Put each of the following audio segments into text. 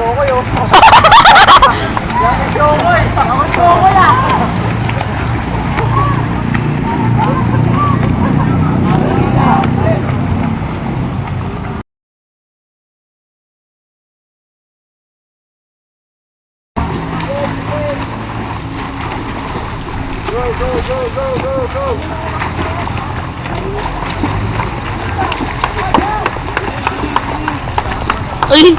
Chokoy, oh. Yan si Chokoy. Ako Chokoy, ah. Go. Uy!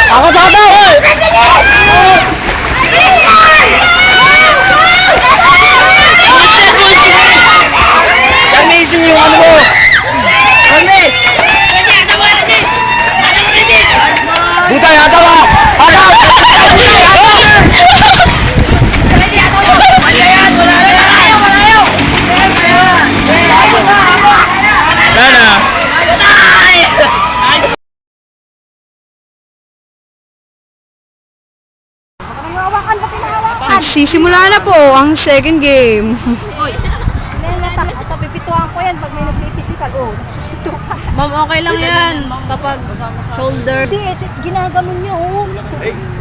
Ako tatawa! Gamitin yung ano mo! Gamit! Buta yata ba? Hataw! Sisimula na po ang second game. Pipituan ko yan pag may nagpipisikal. Oh, nagpipituan. Ma'am, okay lang yan kapag shoulder. Ginaganon nyo. Oh.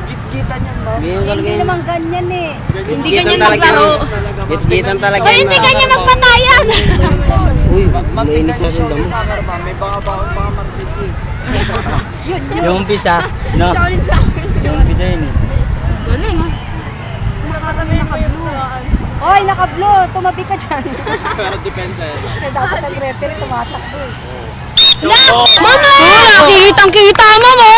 Git-gitan yan, ma'am. Hindi naman ganyan eh. Hindi ganyan maglaro. Git-gitan talaga O hindi ganyan magpatayan. Uy, Ma'am, tingnan mainit niyo na rin siya damo. sa camera, ma'am. May baka-baon mga martiti. Yung umpisa, no? Yung umpisa yun eh. Galing ha. Oy, naka-blue. Tumabi ka dyan. Pero depensa yan. Kasi dapat nag-referee tumatakbo eh. Mano! Kitang-kita mo mo!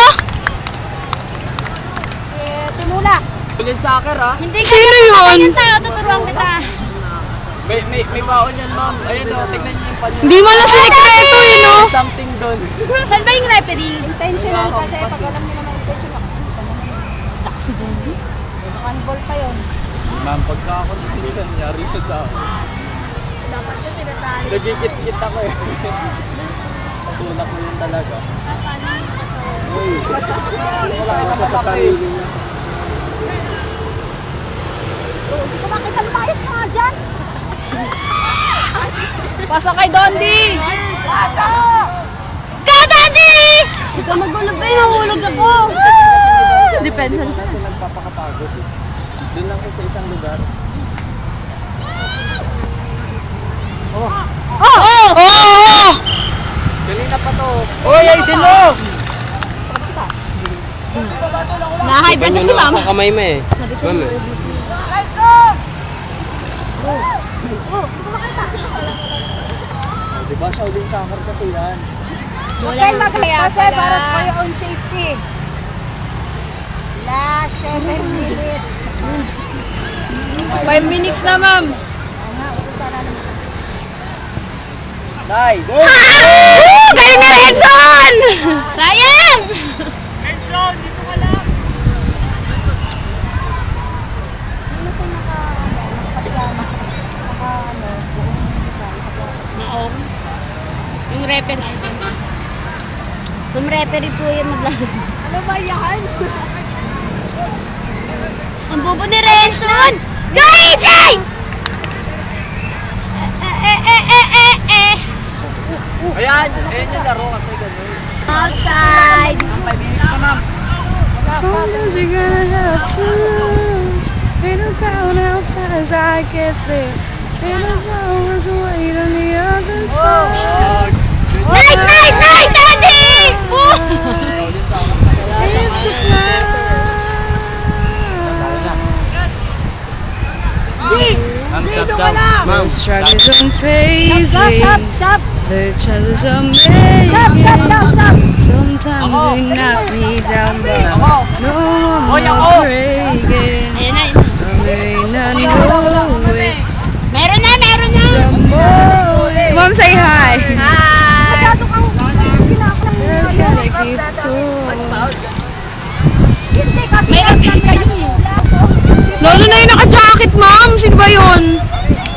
Tinulak. Ulit soccer, ha? Hindi sino yun? Tuturuan kita. May baon yan, ma'am. Ayun, oh. Tignan niyo yung panyo. Hindi mo na sinikreto eh, no? May something doon. Saan ba yung referee? Intentional kasi pag alam nyo naman intentional. Handball pa yun. Ma'am, pagka ako nag-decision, yari ka sa akin. Dapat yun tinatali. Nagigit-git ako eh. Tulak mo yun talaga. Uy, wala ka siya sa sarili niya. Hindi ko makita lumayas ka nga dyan. Pasok kay Dondi! Go, Daddy! Hindi ka magulo ba? Nahulog ako. Depensa na Kasi nagpapakapagod eh. Doon lang ko sa isang lugar. Oh! Oh! Kanina pa to. Uy, ay silog! Na-high blood na si ma'am. Sa kamay mo eh. Ma'am eh. Let's go! Diba siya ulit soccer kasi yan? Okay, kasi para for your own safety. Last 7 minutes. 5 minutes na, ma'am. Nice! Galing na Redson! Sayang! Sino po nakapagkama? Naong. Yung referee. Yung referee po yung maglaro. Ano ba yan? Ang bobo ni Renson! Go, AJ! Ayan! Ayan yung laro kasi gano'n. Outside! 5 minutes na, ma'am. Sometimes you're gonna have to lose. Ain't about how fast I get there. Ain't about what's wait on the other side. Nice, Daddy! It's a plan. Ma'am, Struggles unfazing. Sub! The chances are amazing. Sub! Sometimes we knock me down, but no, I'm not breaking. I may not know it. Meron na! Mom, say hi. Hi! Just gotta keep going. Hindi kasi Lolo na yung naka-jacket, ma'am. Sino ba yun?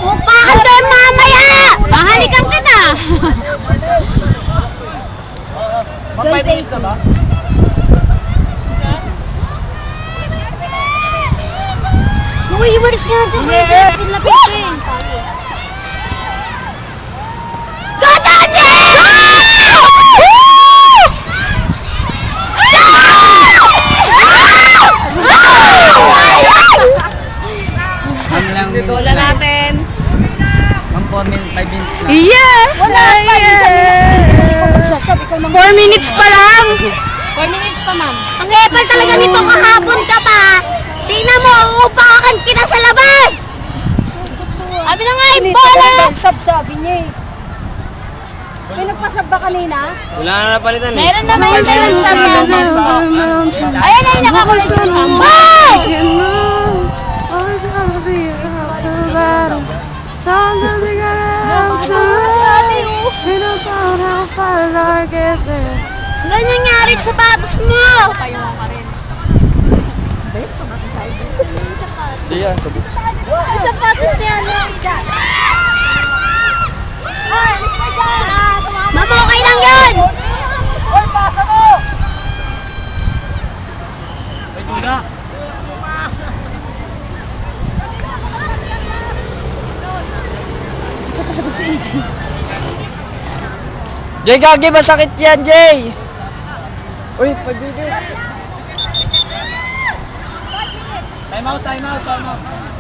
Upakan doon mamaya! Mahalikan ka na. Uy, waris nga dyan. Kuya Jeff, pinlapit ko eh. Ang lang minutes Wala na. natin. Ang 4 minutes, 5 minutes na. Yeah! Wala pa. Ikaw magsasab, ikaw nang... 4 minutes pa lang. 4 minutes pa, ma'am. Ang epal talaga nito kahapon ka pa. Tingnan mo, uupakan kita sa labas. Sabi na nga yung bola. Sabi niya eh. May nagpasab ba kanina? Wala na napalitan eh. Meron naman yung meron sa Mountain. Ayun na yung nakakalit ko. Always gonna be up the battle. Sometimes you gotta have to run. Ain't about how far I get there. Ano nangyari sa sapatos mo? Hindi yan, sabi. Yung sapatos niya, ano? Mama, okay lang yun! May tula. Jay, gagi, masakit yan, Jay! Uy, pagbibig. Time out, time out, time out.